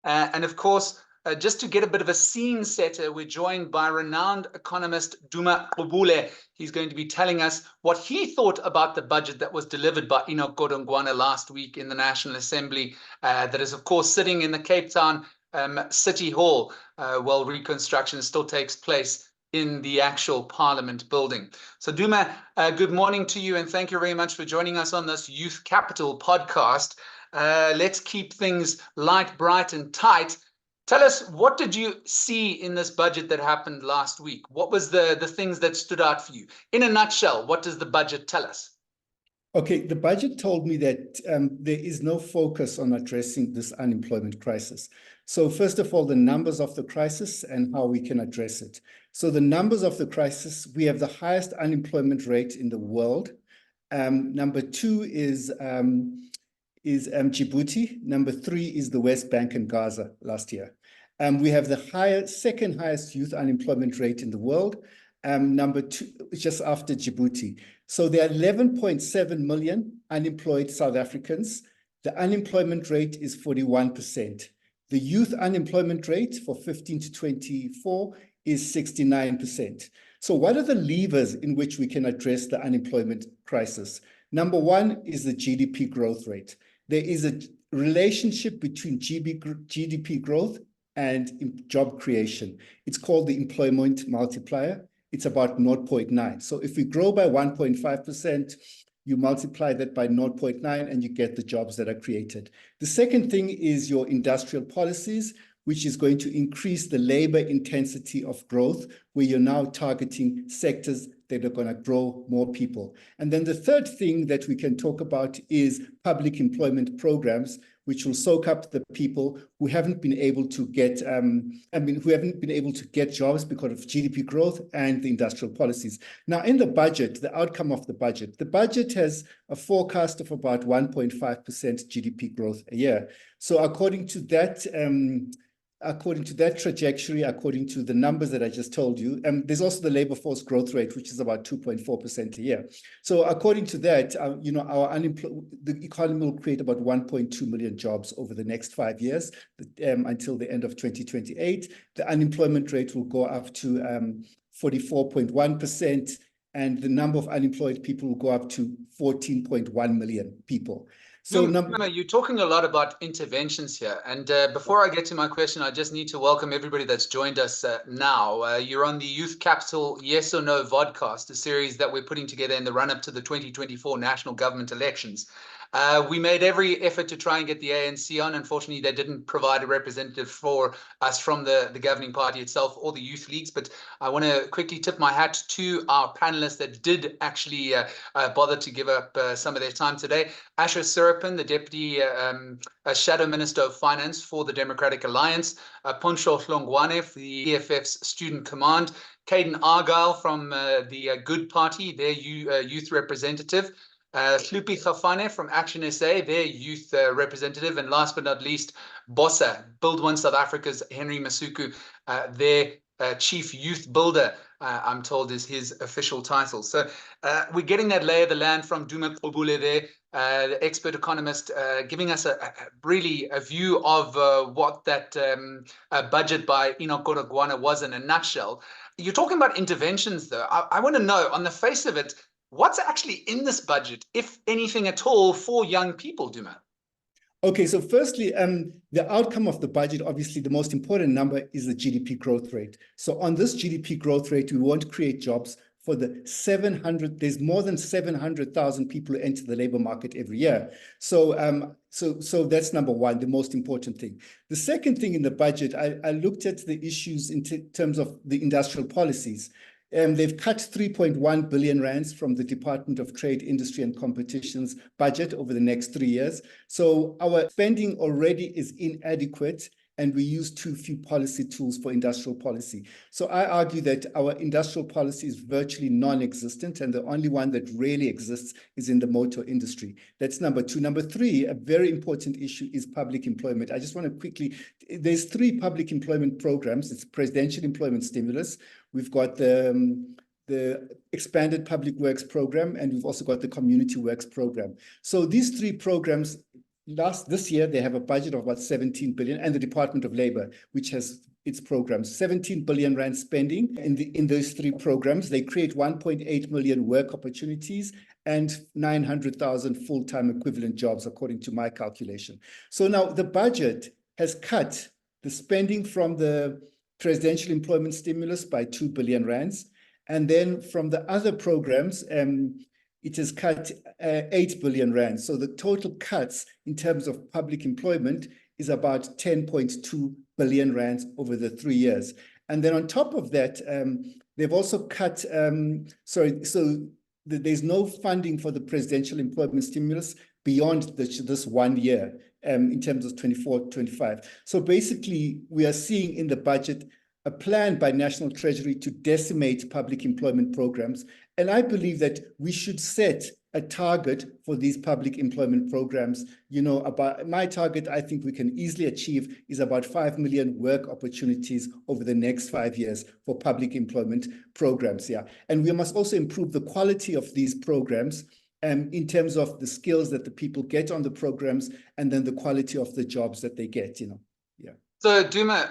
And of course, just to get a bit of a scene setter, we're joined by renowned economist Duma Gqubule. He's going to be telling us what he thought about the budget that was delivered by Nickolaus Bauer last week in the National Assembly, that is, of course, sitting in the Cape Town City Hall, while reconstruction still takes place in the actual Parliament building. So Duma, good morning to you, and thank you very much for joining us on this Youth Capital podcast. Let's keep things light, bright, and tight. Tell us, what did you see in this budget that happened last week? What was the things that stood out for you? In a nutshell, what does the budget tell us? Okay, the budget told me that there is no focus on addressing this unemployment crisis. So first of all, the numbers of the crisis and how we can address it. So the numbers of the crisis, we have the highest unemployment rate in the world. Number two is Djibouti. Number three is the West Bank and Gaza last year. We have the second highest youth unemployment rate in the world. Number two, just after Djibouti. So there are 11.7 million unemployed South Africans. The unemployment rate is 41%. The youth unemployment rate for 15 to 24 is 69%. So what are the levers in which we can address the unemployment crisis? Number one is the GDP growth rate. There is a relationship between GDP growth and job creation. It's called the employment multiplier. It's about 0.9. So if we grow by 1.5%, you multiply that by 0.9 and you get the jobs that are created. The second thing is your industrial policies, which is going to increase the labor intensity of growth, where you're now targeting sectors that are going to grow more people. And then the third thing that we can talk about is public employment programs, which will soak up the people who haven't been able to get, who haven't been able to get jobs because of GDP growth and the industrial policies. Now, in the budget, the outcome of the budget has a forecast of about 1.5% GDP growth a year. So according to that trajectory, according to the numbers that I just told you, there's also the labor force growth rate, which is about 2.4% a year. So according to that, the economy will create about 1.2 million jobs over the next 5 years until the end of 2028. The unemployment rate will go up to 44.1%, and the number of unemployed people will go up to 14.1 million people. So you're talking a lot about interventions here. And before I get to my question, I just need to welcome everybody that's joined us now. You're on the Youth Capital Yes or No vodcast, a series that we're putting together in the run-up to the 2024 national government elections. We made every effort to try and get the ANC on. Unfortunately, they didn't provide a representative for us from the governing party itself or the youth leagues. But I want to quickly tip my hat to our panelists that did actually bother to give up some of their time today. Ashor Sarupen, the Deputy Shadow Minister of Finance for the Democratic Alliance. Pontsho Hlongwane for the EFF's Student Command. Kaden Arguille from the Good Party, their youth representative. Hluphi Gafane from Action SA, their youth representative, and last but not least, Bossa, Build One South Africa's Henry Masuku, their chief youth builder, I'm told is his official title. So we're getting that lay of the land from Duma Gqubule there, the expert economist, giving us really a view of what that budget by Nickolaus Bauer was in a nutshell. You're talking about interventions, though. I want to know, on the face of it, what's actually in this budget, if anything at all, for young people, Duma? Okay, so firstly, the outcome of the budget, obviously the most important number is the GDP growth rate. So on this GDP growth rate, we want to create jobs for there's more than 700,000 people who enter the labor market every year. So that's number one, the most important thing. The second thing in the budget, I looked at the issues in terms of the industrial policies. They've cut 3.1 billion rands from the Department of Trade, Industry and Competition's budget over the next 3 years. So our spending already is inadequate, and we use too few policy tools for industrial policy. So I argue that our industrial policy is virtually non-existent, and the only one that really exists is in the motor industry. That's number two. Number three, a very important issue is public employment. I just want to quickly, there's 3 public employment programs. It's presidential employment stimulus. We've got the expanded public works program, and we've also got the community works program. So these 3 programs this year, they have a budget of about 17 billion, and the Department of Labor, which has its programs, 17 billion rand spending in those three programs. They create 1.8 million work opportunities and 900,000 full-time equivalent jobs, according to my calculation. So now the budget has cut the spending from the presidential employment stimulus by 2 billion rands. And then from the other programs, it has cut 8 billion rand. So the total cuts in terms of public employment is about 10.2 billion rands over the 3 years. And then on top of that, they've also cut, there's no funding for the presidential employment stimulus beyond this 1 year in terms of 24-25. So basically, we are seeing in the budget a plan by National Treasury to decimate public employment programs. And I believe that we should set a target for these public employment programs. You know, about my target, I think we can easily achieve is about 5 million work opportunities over the next 5 years for public employment programs. Yeah. And we must also improve the quality of these programs in terms of the skills that the people get on the programs and then the quality of the jobs that they get, you know. Yeah. So Duma,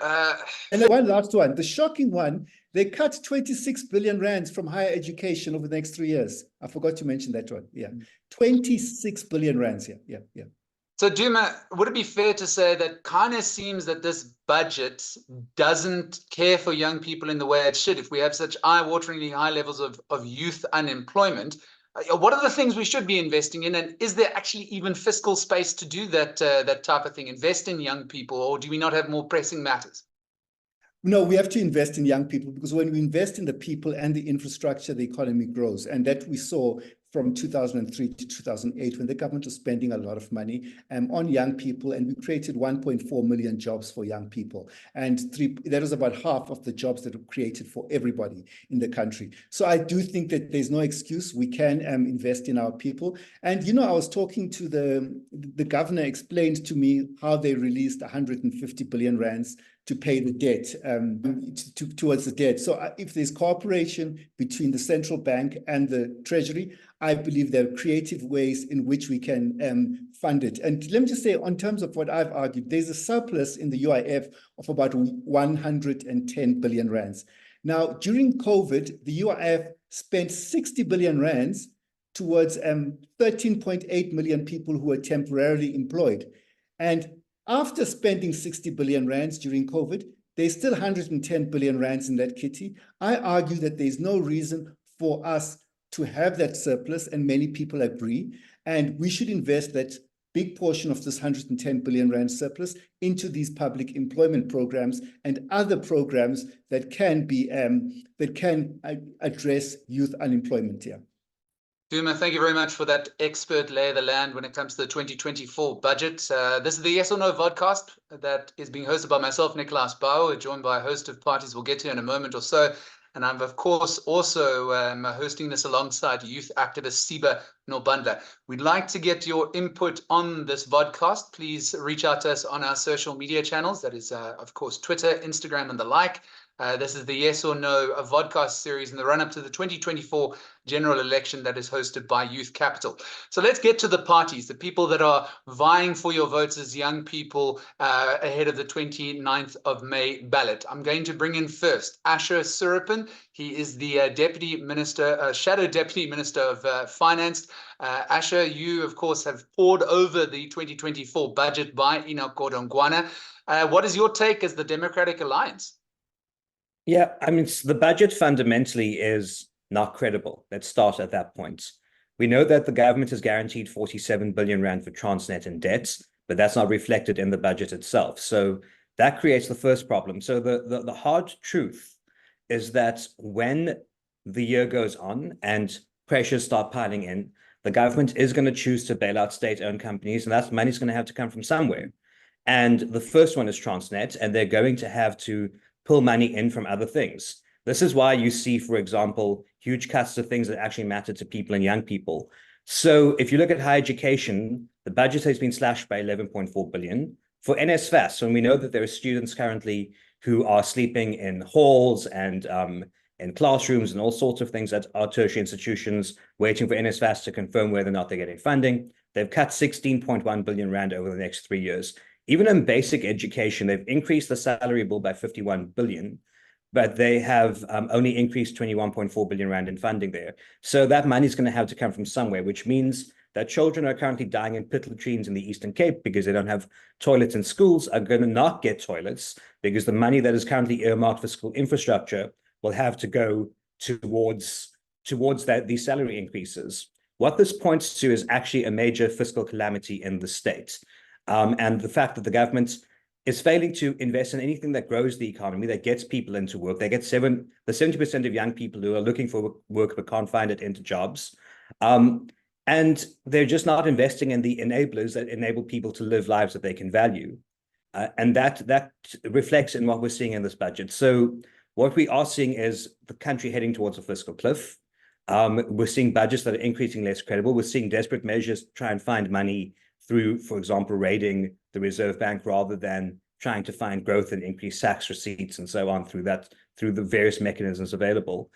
and then one last one, the shocking one, they cut 26 billion rands from higher education over the next 3 years. I forgot to mention that one. Yeah, 26 billion rands. Yeah. So Duma, would it be fair to say that kind of seems that this budget doesn't care for young people in the way it should? If we have such eye-wateringly high levels of youth unemployment, what are the things we should be investing in? And is there actually even fiscal space to do that, that type of thing, invest in young people, or do we not have more pressing matters? No, we have to invest in young people, because when we invest in the people and the infrastructure, the economy grows. And that we saw from 2003 to 2008, when the government was spending a lot of money on young people, and we created 1.4 million jobs for young people. And that was about half of the jobs that were created for everybody in the country. So I do think that there's no excuse. We can invest in our people. And, you know, I was talking to the governor, explained to me how they released 150 billion rands to pay the debt, towards the debt. So if there's cooperation between the central bank and the treasury, I believe there are creative ways in which we can fund it. And let me just say, on terms of what I've argued, there's a surplus in the UIF of about 110 billion rands. Now, during COVID, the UIF spent 60 billion rands towards 13.8 million people who were temporarily employed. And after spending 60 billion rands during COVID, there's still 110 billion rands in that kitty. I argue that there's no reason for us to have that surplus, and many people agree. And we should invest that big portion of this 110 billion rand surplus into these public employment programs and other programs that can be address youth unemployment here. Duma, thank you very much for that expert lay of the land when it comes to the 2024 budget. This is the Yes or No vodcast that is being hosted by myself, Nickolaus Bauer, joined by a host of parties we'll get to in a moment or so. And I'm, of course, also hosting this alongside youth activist Sibabalwe Nobandla. We'd like to get your input on this vodcast. Please reach out to us on our social media channels. That is, of course, Twitter, Instagram, and the like. This is the Yes or No, a vodcast series in the run-up to the 2024 general election that is hosted by Youth Capital. So let's get to the parties, the people that are vying for your votes as young people ahead of the 29th of May ballot. I'm going to bring in first Ashor Sarupen. He is the Deputy Minister, Shadow Deputy Minister of Finance. Ashor, you, of course, have pored over the 2024 budget by Nickolaus Bauer. What is your take as the Democratic Alliance? Yeah, I mean, the budget fundamentally is not credible. Let's start at that point. We know that the government has guaranteed 47 billion rand for Transnet and debts, but that's not reflected in the budget itself. So that creates the first problem. So the hard truth is that when the year goes on and pressures start piling in, the government is going to choose to bail out state-owned companies, and that money's going to have to come from somewhere. And the first one is Transnet, and they're going to have to pull money in from other things. This is why you see, for example, huge cuts to things that actually matter to people and young people. So if you look at higher education, the budget has been slashed by 11.4 billion. For NSFAS, when we know that there are students currently who are sleeping in halls and in classrooms and all sorts of things at our tertiary institutions, waiting for NSFAS to confirm whether or not they're getting funding, They've cut 16.1 billion rand over the next 3 years. Even in basic education, they've increased the salary bill by 51 billion, but they have only increased 21.4 billion rand in funding there. So that money is going to have to come from somewhere, which means that children are currently dying in pit latrines in the Eastern Cape because they don't have toilets in schools, are going to not get toilets because the money that is currently earmarked for school infrastructure will have to go towards these salary increases. What this points to is actually a major fiscal calamity in the state. And the fact that the government is failing to invest in anything that grows the economy, that gets people into work. They get the 70% of young people who are looking for work but can't find it into jobs. And they're just not investing in the enablers that enable people to live lives that they can value. And that reflects in what we're seeing in this budget. So what we are seeing is the country heading towards a fiscal cliff. We're seeing budgets that are increasingly less credible. We're seeing desperate measures to try and find money through, for example, raiding the Reserve Bank rather than trying to find growth and increase tax receipts and so on through the various mechanisms available.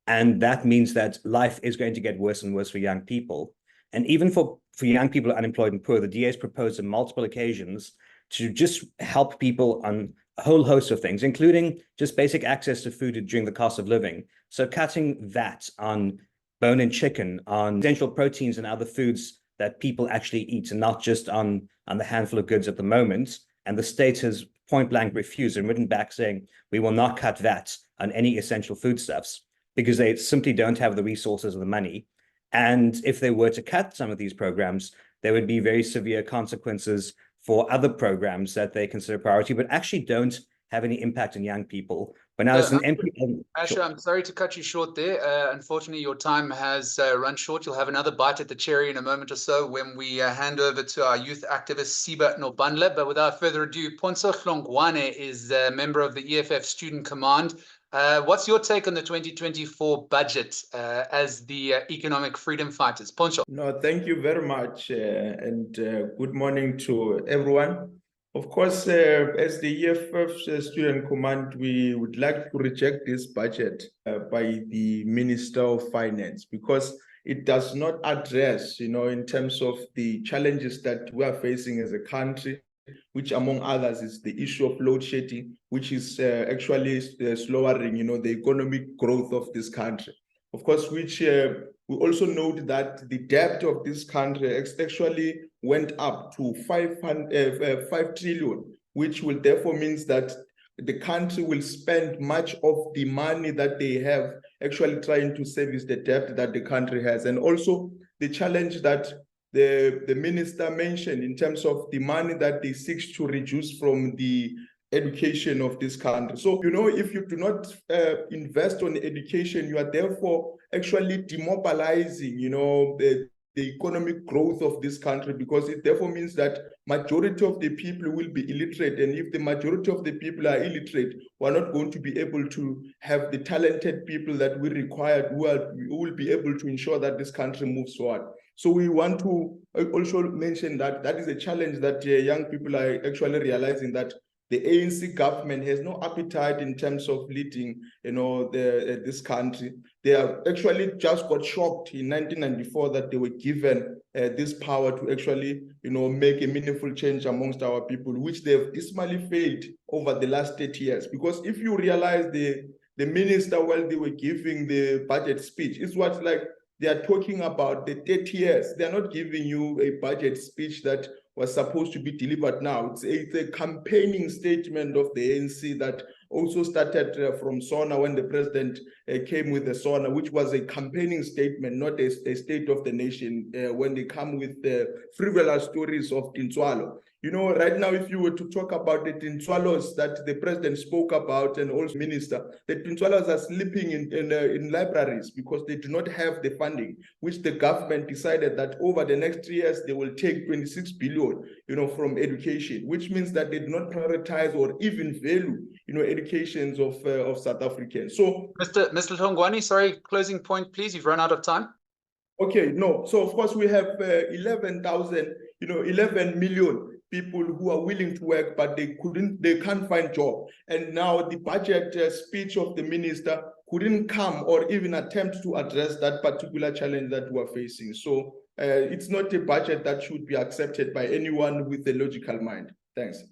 And that means that life is going to get worse and worse for young people. And even for young people unemployed and poor, the DA has proposed on multiple occasions to just help people on a whole host of things, including just basic access to food during the cost of living. So cutting VAT on bone and chicken, on essential proteins and other foods that people actually eat, and not just on the handful of goods at the moment. And the state has point blank refused and written back saying, we will not cut VAT on any essential foodstuffs because they simply don't have the resources or the money. And if they were to cut some of these programs, there would be very severe consequences for other programs that they consider priority, but actually don't have any impact on young people. But now as an MP... Ashor, I'm sorry to cut you short there. Unfortunately, your time has run short. You'll have another bite at the cherry in a moment or so when we hand over to our youth activist, Sibabalwe Nobandla. But without further ado, Pontsho Hlongwane is a member of the EFF Student Command. What's your take on the 2024 budget as the economic freedom fighters? Pontsho. No, thank you very much, and good morning to everyone. Of course, as the EFF Student Command, we would like to reject this budget by the Minister of Finance because it does not address, in terms of the challenges that we are facing as a country, which among others is the issue of load shedding, which is actually slowing, the economic growth of this country. Of course, which we also note that the debt of this country actually went up to 5 trillion, which will therefore means that the country will spend much of the money that they have actually trying to service the debt that the country has. And also the challenge that the minister mentioned in terms of the money that they seek to reduce from the education of this country. So, if you do not invest on education, you are therefore actually demobilizing, the economic growth of this country, because it therefore means that majority of the people will be illiterate. And if the majority of the people are illiterate, we're not going to be able to have the talented people that we require who will be able to ensure that this country moves forward. So we want to also mention that that is a challenge that young people are actually realizing, that the ANC government has no appetite in terms of leading, this country. They have actually just got shocked in 1994 that they were given this power to actually, make a meaningful change amongst our people, which they've dismally failed over the last 30 years. Because if you realize the minister, while they were giving the budget speech, it's what like they are talking about the 30 years. They're not giving you a budget speech that was supposed to be delivered now. It's a campaigning statement of the ANC that also started from SONA when the president came with the SONA, which was a campaigning statement, not a state of the nation, when they come with the frivolous stories of Tintswalo. Right now, if you were to talk about the Tintswalos that the president spoke about and also minister, the Tintswalos are sleeping in libraries because they do not have the funding, which the government decided that over the next 3 years, they will take 26 billion, from education, which means that they do not prioritize or even value, educations of South Africans. So, Mr. Hlongwane, sorry, closing point, please. You've run out of time. Okay, no. So of course we have 11 million people who are willing to work, but they can't find job. And now the budget speech of the minister couldn't come or even attempt to address that particular challenge that we're facing. So it's not a budget that should be accepted by anyone with a logical mind. Thanks.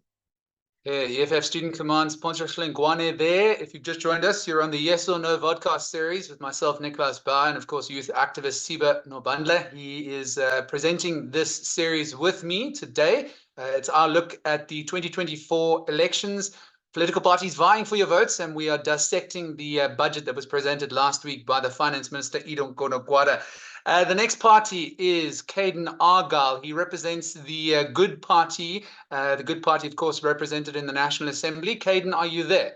EFF Student Command's Pontsho Hlongwane there. If you've just joined us, you're on the Yes or No vodcast series with myself, Nickolaus Bauer, and of course, youth activist Sibabalwe Nobandla. He is presenting this series with me today. It's our look at the 2024 elections, political parties vying for your votes, and we are dissecting the budget that was presented last week by the Finance Minister, Nickolaus Bauer. The next party is Kaden Arguille. He represents the Good Party. The Good Party, of course, represented in the National Assembly. Kaden, are you there?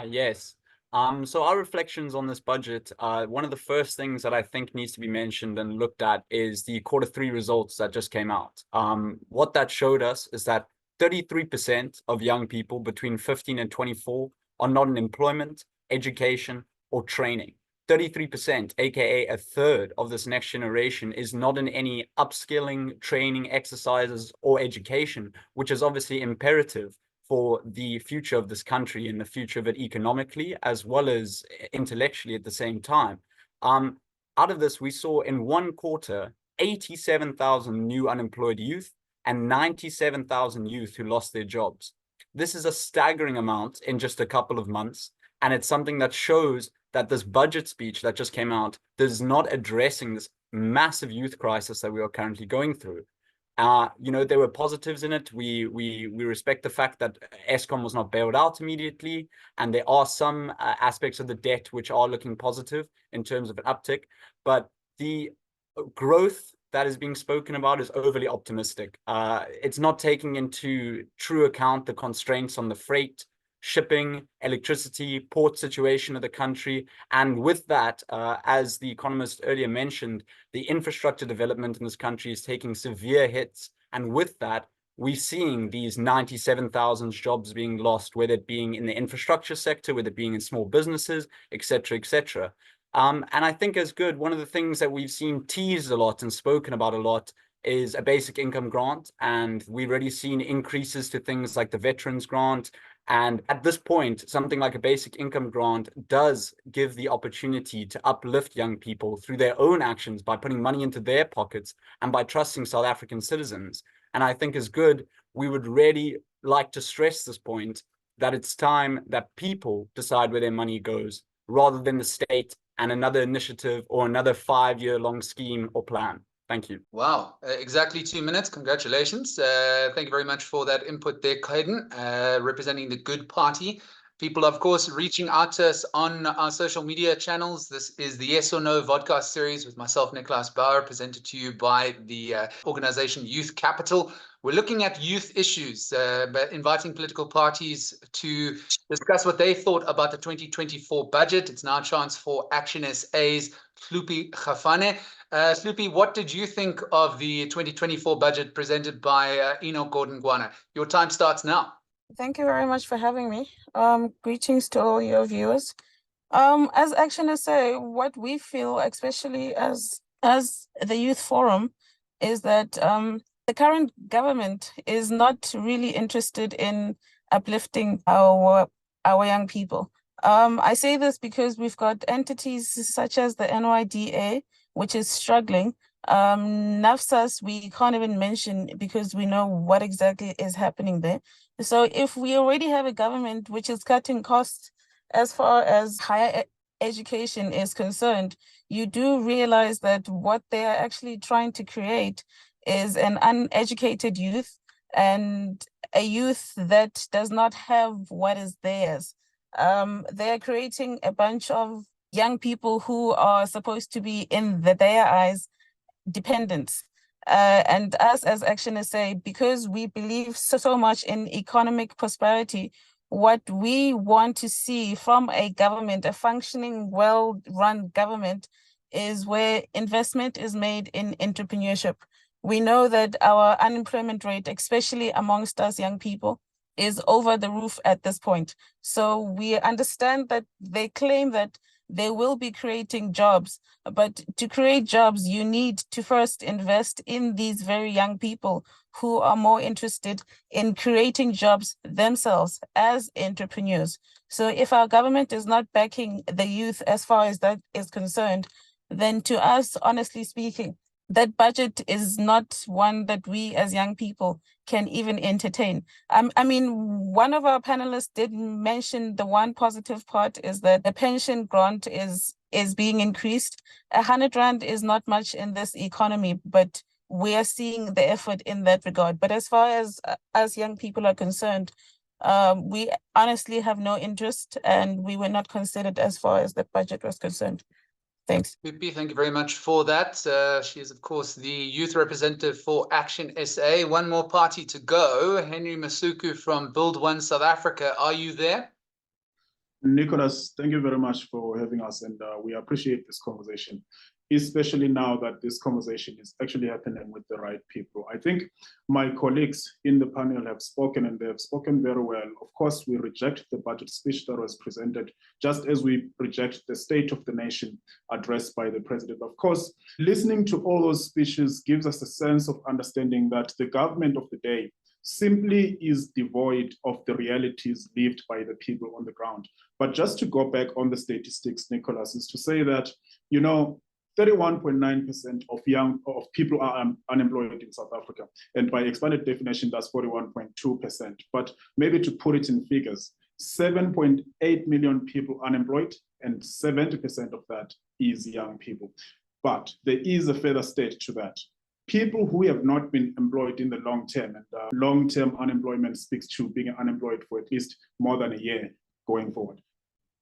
Yes. So our reflections on this budget, one of the first things that I think needs to be mentioned and looked at is the Q3 results that just came out. What that showed us is that 33% of young people between 15 and 24 are not in employment, education, or training. 33%, aka a third of this next generation, is not in any upskilling, training, exercises, or education, which is obviously imperative for the future of this country and the future of it economically as well as intellectually at the same time. Out of this, we saw in one quarter 87,000 new unemployed youth and 97,000 youth who lost their jobs. This is a staggering amount in just a couple of months, and it's something that shows that this budget speech that just came out is not addressing this massive youth crisis that we are currently going through. There were positives in it. We respect the fact that Eskom was not bailed out immediately, and there are some aspects of the debt which are looking positive in terms of an uptick. But the growth that is being spoken about is overly optimistic. It's not taking into true account the constraints on the freight, shipping, electricity, port situation of the country. And with that, as the Economist earlier mentioned, the infrastructure development in this country is taking severe hits. And with that, we're seeing these 97,000 jobs being lost, whether it being in the infrastructure sector, whether it being in small businesses, et cetera, et cetera. And I think as good, one of the things that we've seen teased a lot and spoken about a lot is a basic income grant. And we've already seen increases to things like the Veterans Grant. And at this point, something like a basic income grant does give the opportunity to uplift young people through their own actions by putting money into their pockets and by trusting South African citizens. And I think as good, we would really like to stress this point, that it's time that people decide where their money goes rather than the state and another initiative or another 5-year-long scheme or plan. Thank you. Wow, exactly 2 minutes. Congratulations. Thank you very much for that input there, Kaden, representing the Good Party. People, of course, reaching out to us on our social media channels. This is the Yes or No vodcast series with myself, Nickolaus Bauer, presented to you by the organization Youth Capital. We're looking at youth issues, but inviting political parties to discuss what they thought about the 2024 budget. It's now a chance for Action SA's Hluphi Gafane. Hluphi, what did you think of the 2024 budget presented by Nickolaus Bauer? Your time starts now. Thank you very much for having me. Greetings to all your viewers. As Action SA, what we feel, especially as the Youth Forum, is that the current government is not really interested in uplifting our young people. I say this because we've got entities such as the NYDA, which is struggling. NSFAS, we can't even mention because we know what exactly is happening there. So if we already have a government which is cutting costs as far as higher education is concerned, you do realize that what they are actually trying to create is an uneducated youth and a youth that does not have what is theirs. They're creating a bunch of young people who are supposed to be, in their eyes, dependents. And us as Action SA, because we believe so much in economic prosperity, what we want to see from a government, a functioning, well-run government, is where investment is made in entrepreneurship. We know that our unemployment rate, especially amongst us young people, is over the roof at this point. So we understand that they claim that they will be creating jobs, but to create jobs, you need to first invest in these very young people who are more interested in creating jobs themselves as entrepreneurs. So if our government is not backing the youth as far as that is concerned, then to us, honestly speaking, that budget is not one that we as young people can even entertain. I mean, one of our panelists did mention the one positive part is that the pension grant is being increased. 100 Rand is not much in this economy, but we are seeing the effort in that regard. But as far as young people are concerned, we honestly have no interest, and we were not considered as far as the budget was concerned. Thanks. Hluphi, thank you very much for that. She is, of course, the youth representative for Action SA. One more party to go. Henry Masuku from Build One South Africa. Are you there? Nickolaus, thank you very much for having us, and we appreciate this conversation, especially now that this conversation is actually happening with the right people. I think my colleagues in the panel have spoken, and they have spoken very well. Of course, we reject the budget speech that was presented, just as we reject the State of the Nation addressed by the president. Of course, listening to all those speeches gives us a sense of understanding that the government of the day simply is devoid of the realities lived by the people on the ground. But just to go back on the statistics, Nickolaus, is to say that, 31.9% of people are unemployed in South Africa. And by expanded definition, that's 41.2%. But maybe to put it in figures, 7.8 million people unemployed, and 70% of that is young people. But there is a further state to that. People who have not been employed in the long term, and long-term unemployment speaks to being unemployed for at least more than a year going forward.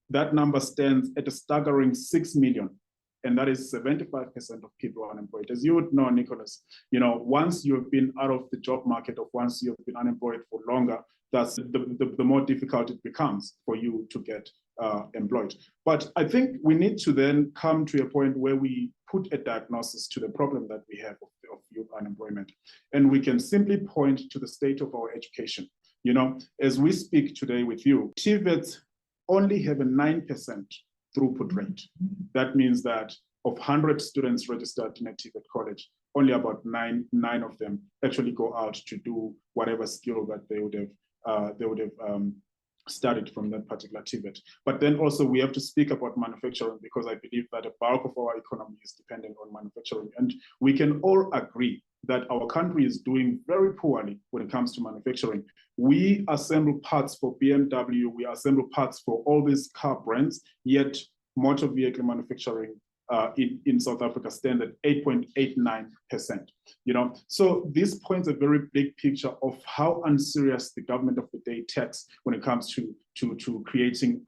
That number stands at a staggering 6 million, and that is 75% of people unemployed. As you would know, Nickolaus, once you've been out of the job market, or once you've been unemployed for longer, that's the more difficult it becomes for you to get employed. But I think we need to then come to a point where we put a diagnosis to the problem that we have of youth unemployment. And we can simply point to the state of our education. As we speak today with you, TVETs only have a 9% throughput rate. That means that of 100 students registered in a TVET college, only about nine of them actually go out to do whatever skill that they would have studied from that particular TVET. But then also we have to speak about manufacturing, because I believe that the bulk of our economy is dependent on manufacturing. And we can all agree that our country is doing very poorly when it comes to manufacturing. We assemble parts for BMW, we assemble parts for all these car brands, yet motor vehicle manufacturing in South Africa stand at 8.89%. So this points a very big picture of how unserious the government of the day takes when it comes to creating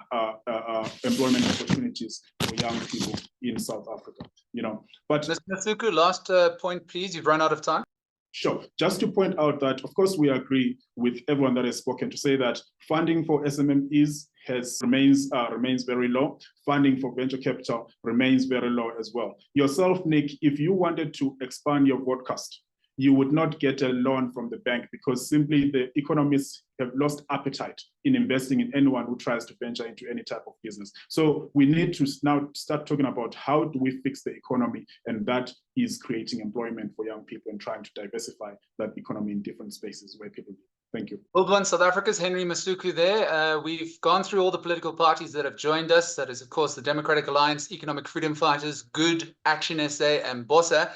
employment opportunities for young people in South Africa. But Mr. Masuku, last point, please. You've run out of time. Sure. Just to point out that, of course, we agree with everyone that has spoken to say that funding for SMMEs remains very low. Funding for venture capital remains very low as well. Yourself, Nick, if you wanted to expand your broadcast, you would not get a loan from the bank, because simply the economists have lost appetite in investing in anyone who tries to venture into any type of business. So we need to now start talking about how do we fix the economy, and that is creating employment for young people and trying to diversify that economy in different spaces where people live. Thank you. Build One South Africa's Henry Masuku there. We've gone through all the political parties that have joined us. That is, of course, the Democratic Alliance, Economic Freedom Fighters, Good, Action SA, and BOSA.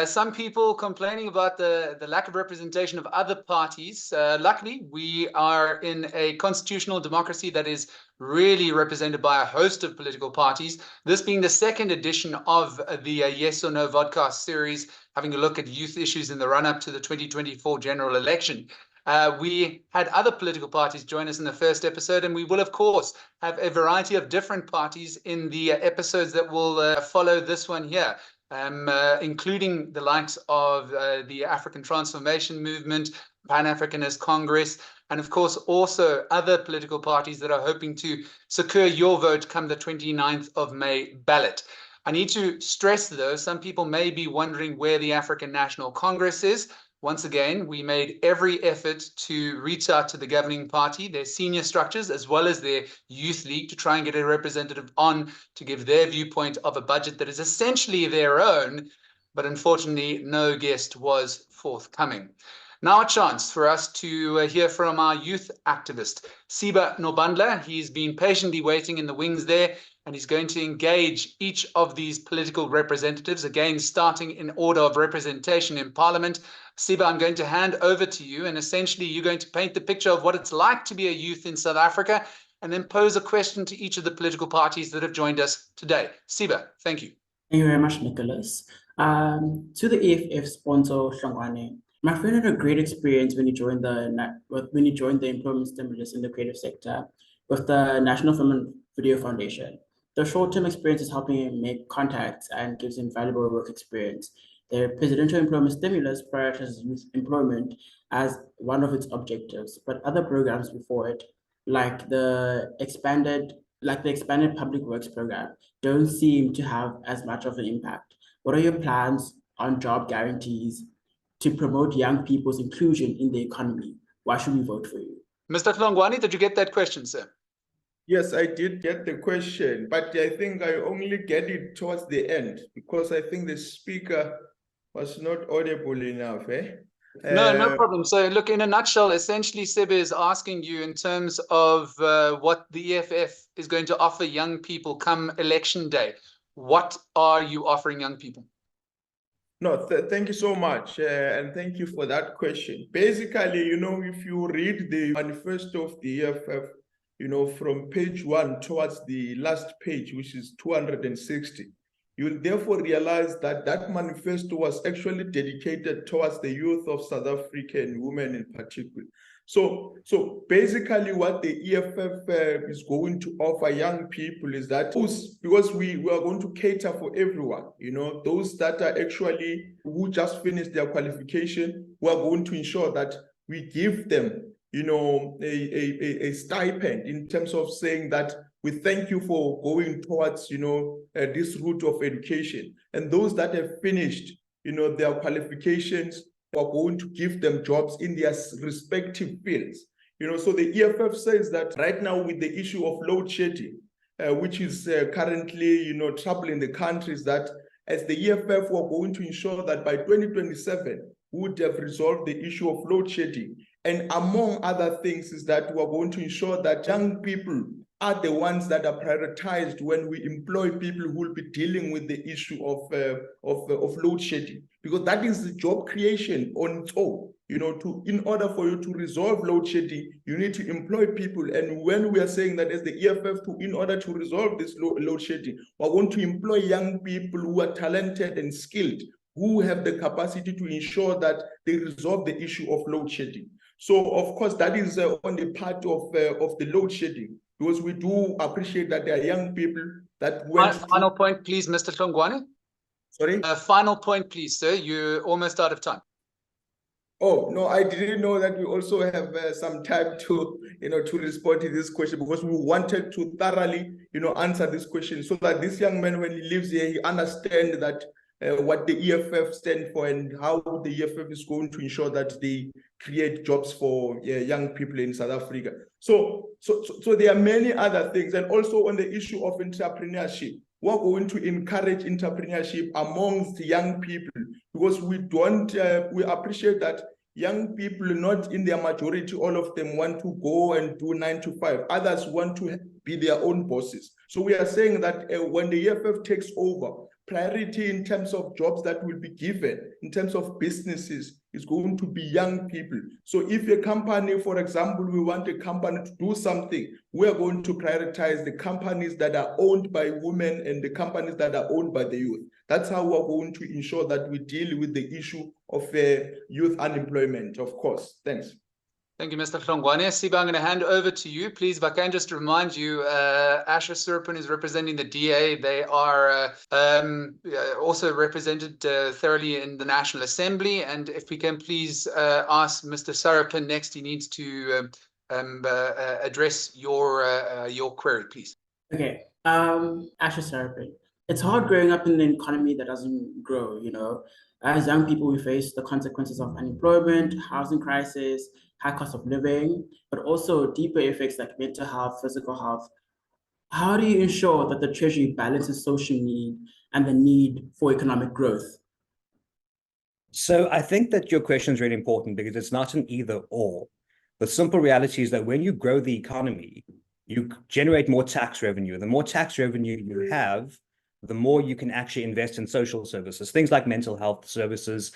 Some people complaining about the lack of representation of other parties. Luckily, we are in a constitutional democracy that is really represented by a host of political parties. This being the second edition of the Yes or No vodcast series, having a look at youth issues in the run-up to the 2024 general election. We had other political parties join us in the first episode, and we will, of course, have a variety of different parties in the episodes that will follow this one here. Including the likes of the African Transformation Movement, Pan-Africanist Congress, and of course also other political parties that are hoping to secure your vote come the 29th of May ballot. I need to stress, though, some people may be wondering where the African National Congress is. Once again, we made every effort to reach out to the governing party, their senior structures, as well as their youth league, to try and get a representative on to give their viewpoint of a budget that is essentially their own, but unfortunately no guest was forthcoming. Now a chance for us to hear from our youth activist, Sibabalwe Nobandla. He's been patiently waiting in the wings there, and he's going to engage each of these political representatives, again, starting in order of representation in Parliament. Siba, I'm going to hand over to you, and essentially you're going to paint the picture of what it's like to be a youth in South Africa, and then pose a question to each of the political parties that have joined us today. Siba, thank you. Thank you very much, Nicholas. To the EFF's Pontsho Hlongwane, my friend had a great experience when he joined the employment stimulus in the creative sector with the National Film and Video Foundation. The short-term experience is helping him make contacts and gives him valuable work experience. The presidential employment stimulus prioritizes youth employment as one of its objectives, but other programs before it, like the expanded public works program, don't seem to have as much of an impact. What are your plans on job guarantees to promote young people's inclusion in the economy? Why should we vote for you? Mr. Hlongwane, did you get that question, sir? Yes, I did get the question, but I think I only get it towards the end because I think the speaker was not audible enough. No problem. So look, in a nutshell, essentially Siba is asking you in terms of what the EFF is going to offer young people come election day. What are you offering young people? No, thank you so much. And thank you for that question. Basically, if you read the manifesto of the EFF, from page 1 towards the last page, which is 260, you'll therefore realize that that manifesto was actually dedicated towards the youth of South African women in particular. So basically what the EFF is going to offer young people is that because we are going to cater for everyone, those that are actually who just finished their qualification, we are going to ensure that we give them a stipend in terms of saying that we thank you for going towards, this route of education. And those that have finished, their qualifications, we're going to give them jobs in their respective fields. So the EFF says that right now with the issue of load shedding, which is currently, troubling the country, is that as the EFF, we're going to ensure that by 2027, we would have resolved the issue of load shedding. And among other things is that we're going to ensure that young people are the ones that are prioritized when we employ people who will be dealing with the issue of load shedding, because that is the job creation on its own. In order for you to resolve load shedding, you need to employ people. And when we are saying that as the EFF, in order to resolve this load shedding, we're going to employ young people who are talented and skilled, who have the capacity to ensure that they resolve the issue of load shedding. So, of course, that is on the part of the load shedding, because we do appreciate that there are young people that went Final point, please, Mr. Hlongwane. Sorry? Final point, please, sir. You're almost out of time. Oh, no, I didn't know that we also have some time to, to respond to this question, because we wanted to thoroughly, answer this question so that this young man, when he lives here, he understands that what the EFF stands for and how the EFF is going to ensure that they create jobs for young people in South Africa. So there are many other things. And also on the issue of entrepreneurship, we're going to encourage entrepreneurship amongst young people, because we appreciate that young people, not in their majority, all of them want to go and do 9 to 5. Others want to be their own bosses. So we are saying that when the EFF takes over, priority in terms of jobs that will be given, in terms of businesses, is going to be young people. So if a company, for example, we want a company to do something, we are going to prioritize the companies that are owned by women and the companies that are owned by the youth. That's how we're going to ensure that we deal with the issue of youth unemployment, of course. Thanks. Thank you, Mr. Hlongwane. Siba, I'm going to hand over to you. Please, if I can just remind you, Ashor Sarupen is representing the DA. They are also represented thoroughly in the National Assembly. And if we can please ask Mr. Sarupen next, he needs to address your query, please. Okay, Ashor Sarupen. It's hard growing up in an economy that doesn't grow, As young people, we face the consequences of unemployment, housing crisis, high cost of living, but also deeper effects like mental health, physical health. How do you ensure that the Treasury balances social need and the need for economic growth? So I think that your question is really important because it's not an either or. The simple reality is that when you grow the economy, you generate more tax revenue. The more tax revenue you have, the more you can actually invest in social services, things like mental health services.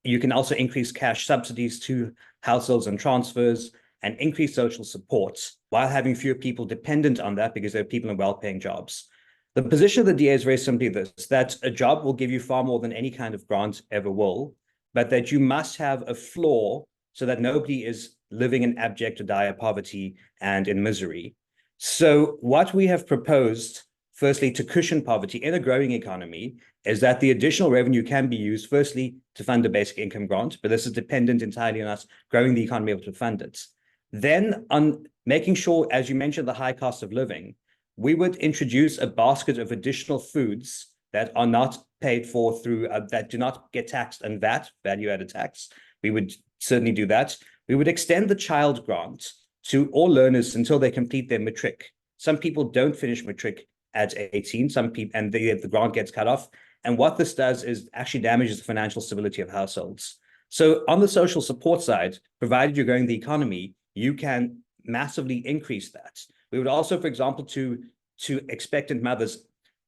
You can also increase cash subsidies to households and transfers and increase social support while having fewer people dependent on that because there are people in well-paying jobs. The position of the DA is very simply this, that a job will give you far more than any kind of grant ever will, but that you must have a floor so that nobody is living in abject or dire poverty and in misery. So what we have proposed, firstly, to cushion poverty in a growing economy, is that the additional revenue can be used, firstly, to fund a basic income grant, but this is dependent entirely on us growing the economy able to fund it. Then on making sure, as you mentioned, the high cost of living, we would introduce a basket of additional foods that are not paid for through, that do not get taxed and VAT, value-added tax. We would certainly do that. We would extend the child grant to all learners until they complete their matric. Some people don't finish matric at 18, some people, and the grant gets cut off. And what this does is actually damages the financial stability of households. So on the social support side, provided you're growing the economy, you can massively increase that. We would also, for example, to expectant mothers,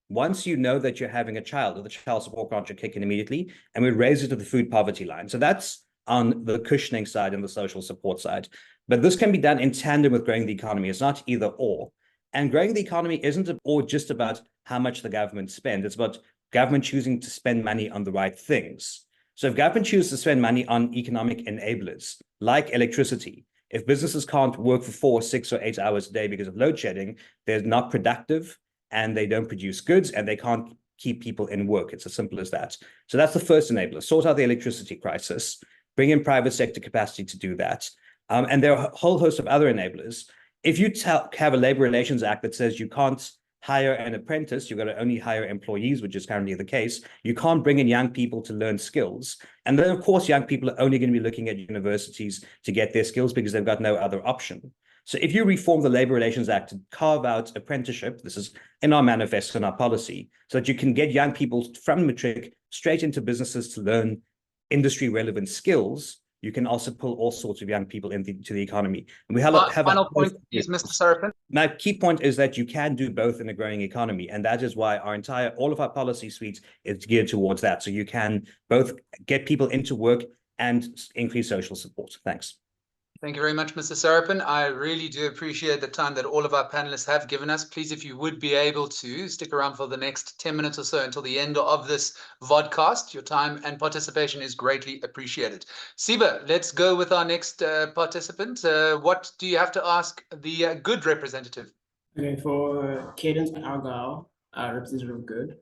once you know that you're having a child, the child support grant should kick in immediately, and we raise it to the food poverty line. So that's on the cushioning side and the social support side. But this can be done in tandem with growing the economy. It's not either or. And growing the economy isn't just about how much the government spends. It's about government choosing to spend money on the right things. So if government chooses to spend money on economic enablers, like electricity, if businesses can't work for 4, 6, or 8 hours a day because of load shedding, they're not productive and they don't produce goods and they can't keep people in work. It's as simple as that. So that's the first enabler. Sort out the electricity crisis, bring in private sector capacity to do that. And there are a whole host of other enablers. If you have a Labor Relations Act that says you can't hire an apprentice, you've got to only hire employees, which is currently the case. You can't bring in young people to learn skills. And then, of course, young people are only going to be looking at universities to get their skills because they've got no other option. So if you reform the Labor Relations Act to carve out apprenticeship, this is in our manifesto and our policy, so that you can get young people from matric straight into businesses to learn industry relevant skills, you can also pull all sorts of young people into the economy. And we have final point, please, Mr. Sarupen. My key point is that you can do both in a growing economy, and that is why all of our policy suites is geared towards that. So you can both get people into work and increase social support. Thanks. Thank you very much, Mr. Sarupen. I really do appreciate the time that all of our panelists have given us. Please, if you would be able to stick around for the next 10 minutes or so until the end of this vodcast, your time and participation is greatly appreciated. Siba, let's go with our next participant. What do you have to ask the Good representative? Okay, for Kaden Arguille, representative Good,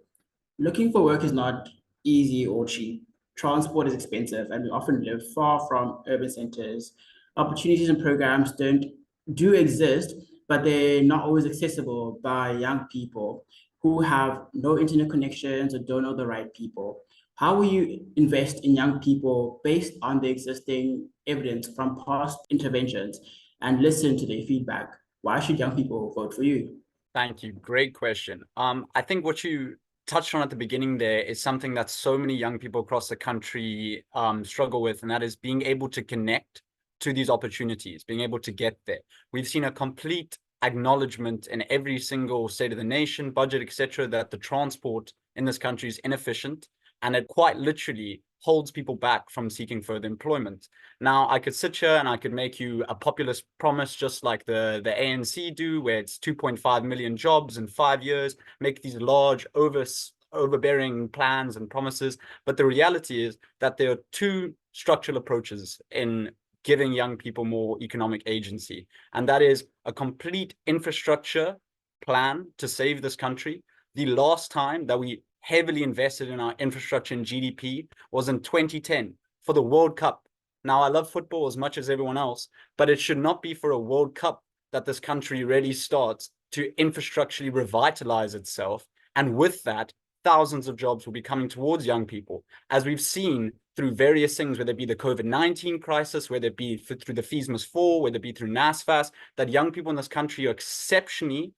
looking for work is not easy or cheap. Transport is expensive, and we often live far from urban centers. Opportunities and programs do exist, but they're not always accessible by young people who have no internet connections or don't know the right people. How will you invest in young people based on the existing evidence from past interventions and listen to their feedback? Why should young people vote for you? Thank you. Great question. I think what you touched on at the beginning there is something that so many young people across the country struggle with, and that is being able to connect to these opportunities, being able to get there. We've seen a complete acknowledgement in every single state of the nation, budget, etc., that the transport in this country is inefficient, and it quite literally holds people back from seeking further employment. Now, I could sit here and I could make you a populist promise just like the ANC do, where it's 2.5 million jobs in 5 years, make these large overbearing plans and promises. But the reality is that there are two structural approaches in giving young people more economic agency. And that is a complete infrastructure plan to save this country. The last time that we heavily invested in our infrastructure and GDP was in 2010 for the World Cup. Now, I love football as much as everyone else, but it should not be for a World Cup that this country really starts to infrastructurally revitalize itself. And with that, thousands of jobs will be coming towards young people, as we've seen through various things, whether it be the COVID-19 crisis, whether it be through the fees must fall, whether it be through NSFAS, that young people in this country are exceptionally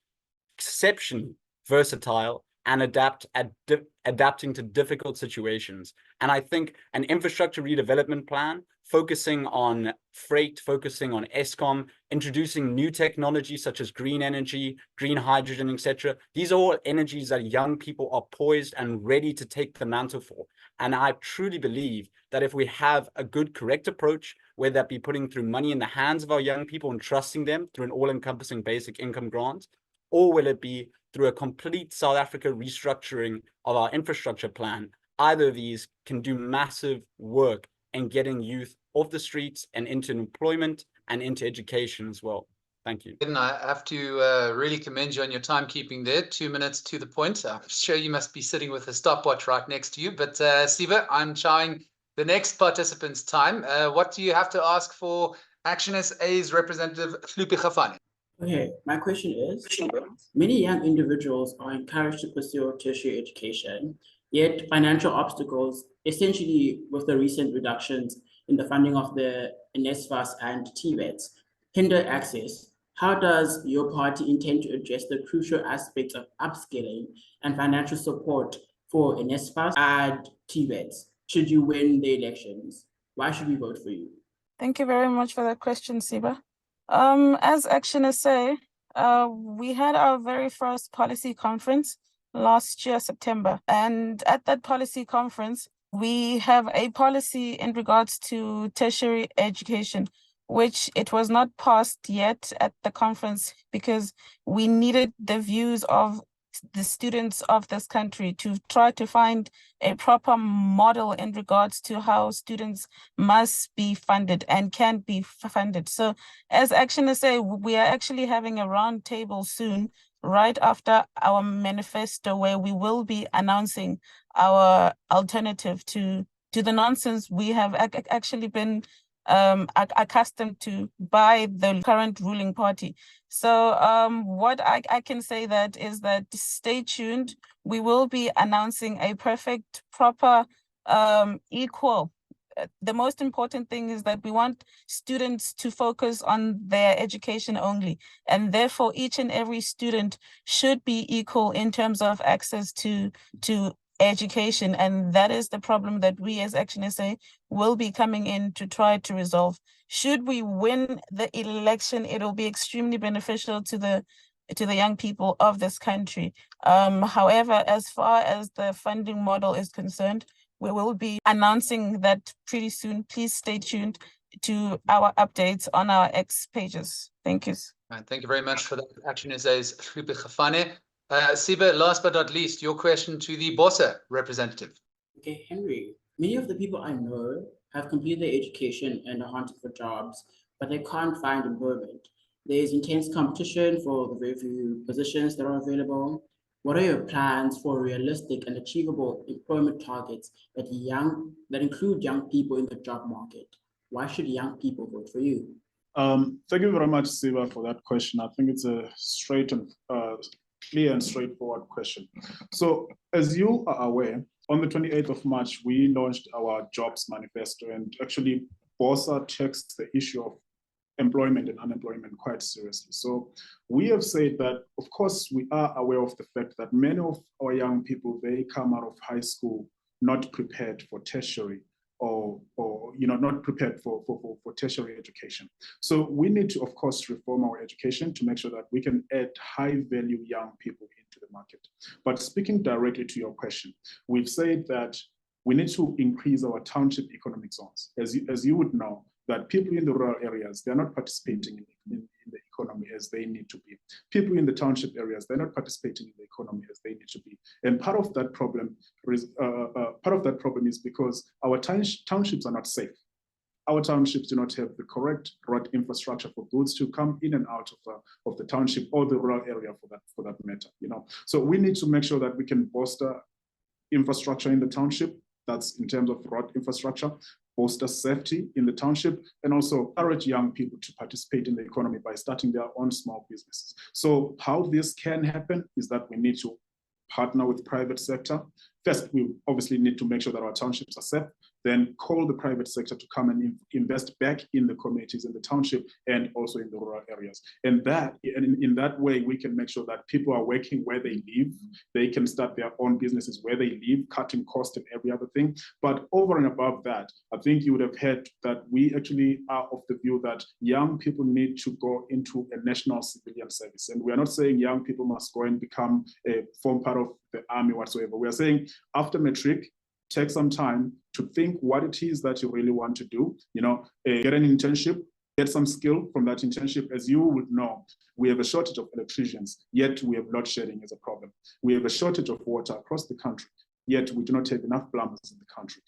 versatile and adapting to difficult situations. And I think an infrastructure redevelopment plan focusing on freight, focusing on ESCOM, introducing new technology such as green energy, green hydrogen, etc. These are all energies that young people are poised and ready to take the mantle for. And I truly believe that if we have a good, correct approach, whether that be putting through money in the hands of our young people and trusting them through an all-encompassing basic income grant, or will it be through a complete South Africa restructuring of our infrastructure plan, either of these can do massive work in getting youth off the streets and into employment and into education as well. Thank you. And I have to really commend you on your timekeeping there. 2 minutes to the point. I'm sure you must be sitting with a stopwatch right next to you. But Siba, I'm trying the next participant's time. What do you have to ask for Action SA's representative, Hluphi Gafane? Okay, my question is, many young individuals are encouraged to pursue tertiary education, yet financial obstacles, essentially with the recent reductions in the funding of the NSFAS and TVETs, hinder access. How does your party intend to address the crucial aspects of upskilling and financial support for NSFAS and TVETs should you win the elections? Why should we vote for you? Thank you very much for that question, Siba. As Action SA, we had our very first policy conference last year, September. And at that policy conference, we have a policy in regards to tertiary education, which it was not passed yet at the conference because we needed the views of the students of this country to try to find a proper model in regards to how students must be funded and can be funded. So as Action SA, we are actually having a round table soon, right after our manifesto, where we will be announcing our alternative to the nonsense we have actually been accustomed to by the current ruling party. So what I can say that is that stay tuned. We will be announcing a perfect, proper, equal. The most important thing is that we want students to focus on their education only, and therefore each and every student should be equal in terms of access to education. And that is the problem that we as Action SA will be coming in to try to resolve. Should we win the election, it will be extremely beneficial to the young people of this country. However, as far as the funding model is concerned, we will be announcing that pretty soon. Please stay tuned to our updates on our X pages. Thank you. Thank you very much for that. Action SA's Hluphi Gafane. Siba, last but not least, your question to the BOSA representative. Okay, Henry, many of the people I know have completed their education and are hunting for jobs, but they can't find employment. There is intense competition for the very few positions that are available. What are your plans for realistic and achievable employment targets that include young people in the job market? Why should young people vote for you? Thank you very much, Siba, for that question. I think it's a straight and clear and straightforward question. So as you are aware, on the 28th of March, we launched our jobs manifesto, and actually BOSA takes the issue of employment and unemployment quite seriously. So we have said that, of course, we are aware of the fact that many of our young people, they come out of high school not prepared for tertiary or not prepared for tertiary education. So we need to, of course, reform our education to make sure that we can add high-value young people into the market. But speaking directly to your question, we've said that we need to increase our township economic zones. As you would know, that people in the rural areas, they're not participating in the economy as they need to be. People in the township areas, they're not participating in the economy as they need to be. And part of that problem is because our townships are not safe. Our townships do not have the correct road infrastructure for goods to come in and out of the township or the rural area for that matter. So we need to make sure that we can bolster infrastructure in the township. That's in terms of road infrastructure, foster safety in the township, and also encourage young people to participate in the economy by starting their own small businesses. So how this can happen is that we need to partner with private sector. First, we obviously need to make sure that our townships are safe. then call the private sector to come and invest back in the communities, in the township, and also in the rural areas. And in that way, we can make sure that people are working where they live. They can start their own businesses where they live, cutting costs and every other thing. But over and above that, I think you would have heard that we actually are of the view that young people need to go into a national civilian service. And we are not saying young people must go and form part of the army whatsoever. We are saying after matric, take some time to think what it is that you really want to do. Get an internship, get some skill from that internship. As you would know, we have a shortage of electricians, yet we have load shedding as a problem. We have a shortage of water across the country, yet we do not have enough plumbers in the country.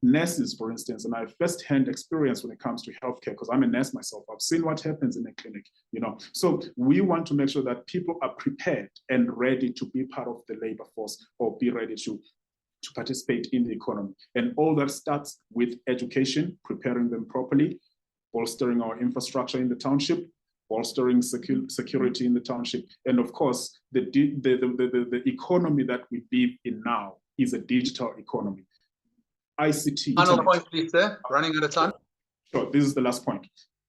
Nurses, for instance, and I have first-hand experience when it comes to healthcare, because I'm a nurse myself. I've seen what happens in a clinic, So we want to make sure that people are prepared and ready to be part of the labor force, or be ready to participate in the economy. And all that starts with education, preparing them properly, bolstering our infrastructure in the township, bolstering security in the township. And of course, the economy that we live in now is a digital economy. ICT. Final point, please, sir. Running out of time. Sure, this is the last point.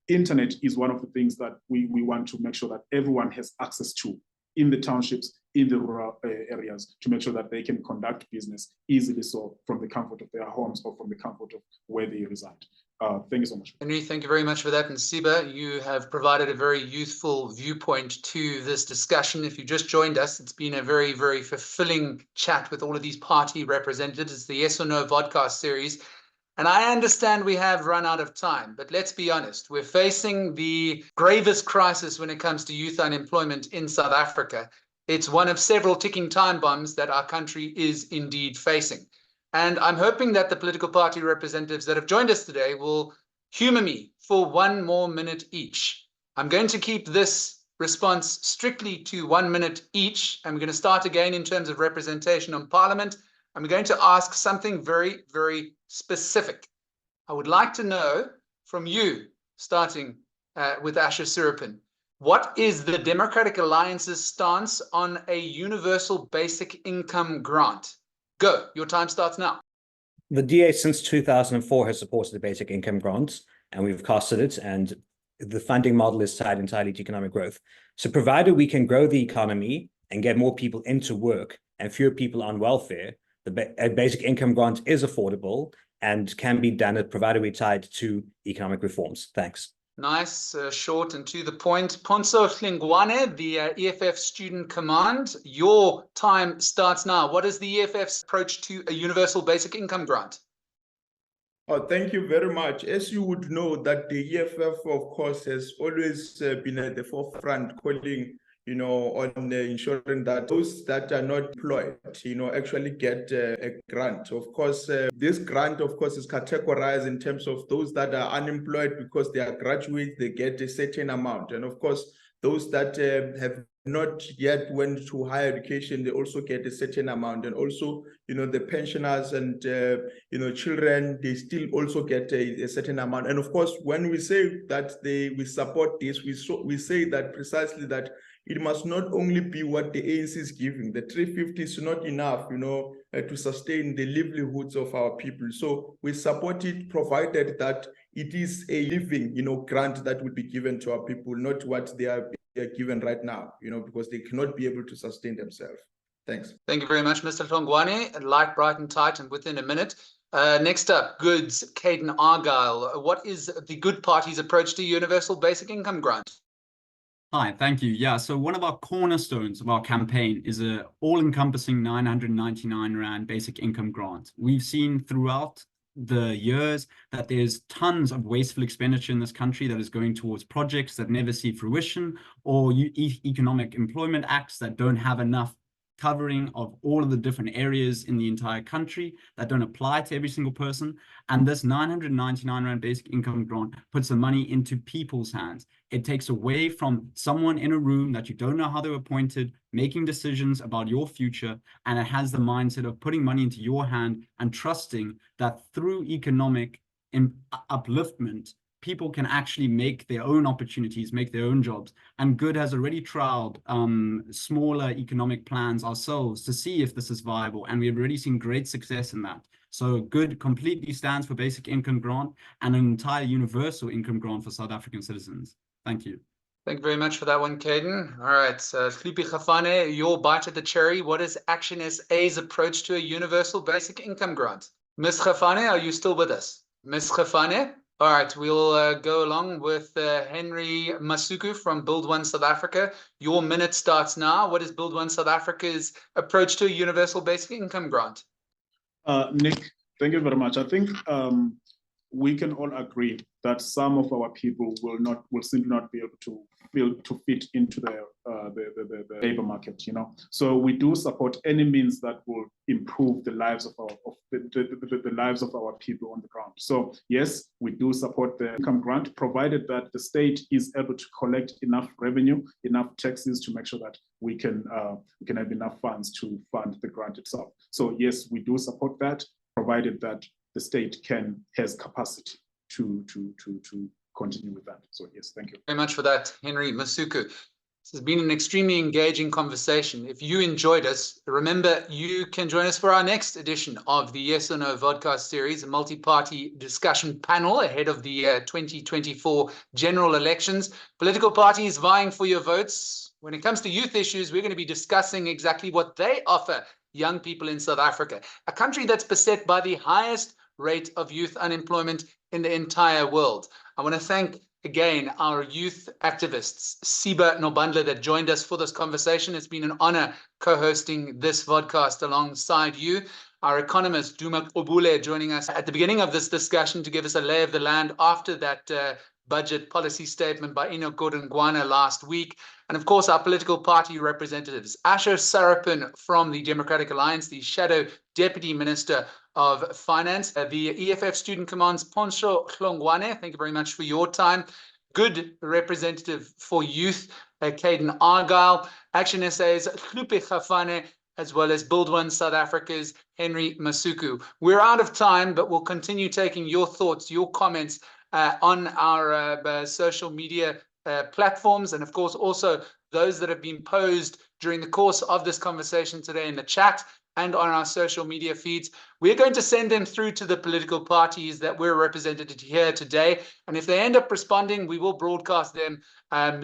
Internet is one of the things that we want to make sure that everyone has access to in the townships, in the rural areas, to make sure that they can conduct business easily, so from the comfort of their homes or from the comfort of where they reside. Thank you so much. Henry, thank you very much for that. And Siba, you have provided a very youthful viewpoint to this discussion. If you just joined us, it's been a very, very fulfilling chat with all of these party representatives. It's the Yes or No vodcast series. And I understand we have run out of time, but let's be honest, we're facing the gravest crisis when it comes to youth unemployment in South Africa. It's one of several ticking time bombs that our country is indeed facing. And I'm hoping that the political party representatives that have joined us today will humor me for 1 more minute each. I'm going to keep this response strictly to 1 minute each. I'm going to start again in terms of representation on Parliament. I'm going to ask something very, very specific. I would like to know from you, starting with Ashor Sarupen, what is the Democratic Alliance's stance on a universal basic income grant? Go, your time starts now. The DA since 2004 has supported the basic income grant, and we've costed it, and the funding model is tied entirely to economic growth. So provided we can grow the economy and get more people into work and fewer people on welfare, a basic income grant is affordable and can be done provided we're tied to economic reforms. Thanks. Nice, short and to the point. Pontsho Hlongwane, the EFF Student Command, your time starts now. What is the EFF's approach to a universal basic income grant? Oh, thank you very much. As you would know, that the EFF, of course, has always been at the forefront calling, on ensuring that those that are not employed, actually get a grant. Of course, this grant, of course, is categorized in terms of those that are unemployed because they are graduates, they get a certain amount. And of course, those that have not yet went to higher education, they also get a certain amount. And also, the pensioners and, children, they still also get a certain amount. And of course, when we say that we support this, we say that precisely that it must not only be what the ANC is giving. The 350 is not enough, to sustain the livelihoods of our people. So we support it, provided that it is a living, grant that will be given to our people, not what they are given right now, because they cannot be able to sustain themselves. Thanks. Thank you very much, Mr. Hlongwane. Light, bright, and tight, and within a minute. Next up, Goods, Kaden Arguille. What is the Good Party's approach to universal basic income grant? Hi, thank you. Yeah, so one of our cornerstones of our campaign is an all-encompassing 999 Rand basic income grant. We've seen throughout the years that there's tons of wasteful expenditure in this country that is going towards projects that never see fruition, or economic employment acts that don't have enough covering of all of the different areas in the entire country that don't apply to every single person. And this 999 Rand basic income grant puts the money into people's hands. It takes away from someone in a room that you don't know how they were appointed, making decisions about your future, and it has the mindset of putting money into your hand and trusting that through economic upliftment, people can actually make their own opportunities, make their own jobs. And Good has already trialed smaller economic plans ourselves to see if this is viable. And we've already seen great success in that. So good completely stands for basic income grant and an entire universal income grant for South African citizens. Thank you. Thank you very much for that one, Kaden. All right, Hluphi Gafane, your bite at the cherry. What is Action SA's approach to a universal basic income grant? Ms. Gafane, are you still with us? Ms. Gafane? All right, we'll go along with Henry Masuku from Build One South Africa. Your minute starts now. What is Build One South Africa's approach to a universal basic income grant? Nick, thank you very much. I think we can all agree that some of our people will simply not be able to fit into the labor market, you know. So we do support any means that will improve the lives of the lives of our people on the ground. So yes, we do support the income grant, provided that the state is able to collect enough revenue, enough taxes to make sure that we can have enough funds to fund the grant itself. So yes, we do support that, provided that the state has capacity to continue with that. So yes, thank you very much for that, Henry Masuku. This has been an extremely engaging conversation. If you enjoyed us, remember you can join us for our next edition of the Yes or No Vodcast series, a multi-party discussion panel ahead of the 2024 general elections. Political parties vying for your votes. When it comes to youth issues, we're going to be discussing exactly what they offer young people in South Africa, a country that's beset by the highest rate of youth unemployment in the entire world. I want to thank again our youth activists, Sibabalwe Nobandla, that joined us for this conversation. It's been an honor co-hosting this vodcast alongside you. Our economist Duma Gqubule joining us at the beginning of this discussion to give us a lay of the land after that budget policy statement by Nickolaus Bauer last week. And of course, our political party representatives, Ashor Sarupen from the Democratic Alliance, the Shadow Deputy Minister of Finance, the EFF Student Command's Pontsho Hlongwane, thank you very much for your time. Good representative for youth, Kaden Arguille, Action SA's Hluphi Gafane, as well as Build One South Africa's Henry Masuku. We're out of time, but we'll continue taking your thoughts, your comments on our social media platforms, and of course also those that have been posed during the course of this conversation today in the chat and on our social media feeds. We're going to send them through to the political parties that we're represented here today, and if they end up responding, we will broadcast them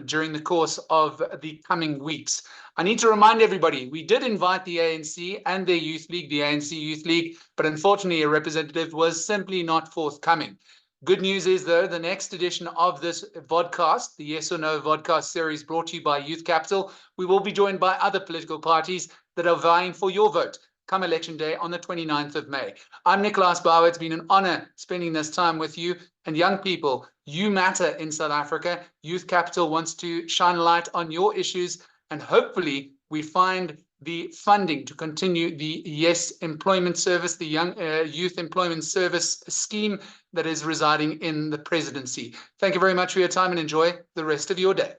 during the course of the coming weeks. I need to remind everybody, we did invite the ANC and their youth league, the ANC Youth League, but unfortunately a representative was simply not forthcoming. Good news is, though, the next edition of this vodcast, the Yes or No Vodcast series brought to you by Youth Capital, we will be joined by other political parties that are vying for your vote come election day on the 29th of May. I'm Nickolaus Bauer. It's been an honor spending this time with you. And young people, you matter in South Africa. Youth Capital wants to shine a light on your issues, and hopefully we find the funding to continue the Yes Employment Service, the Young Youth Employment Service scheme that is residing in the presidency. Thank you very much for your time and enjoy the rest of your day.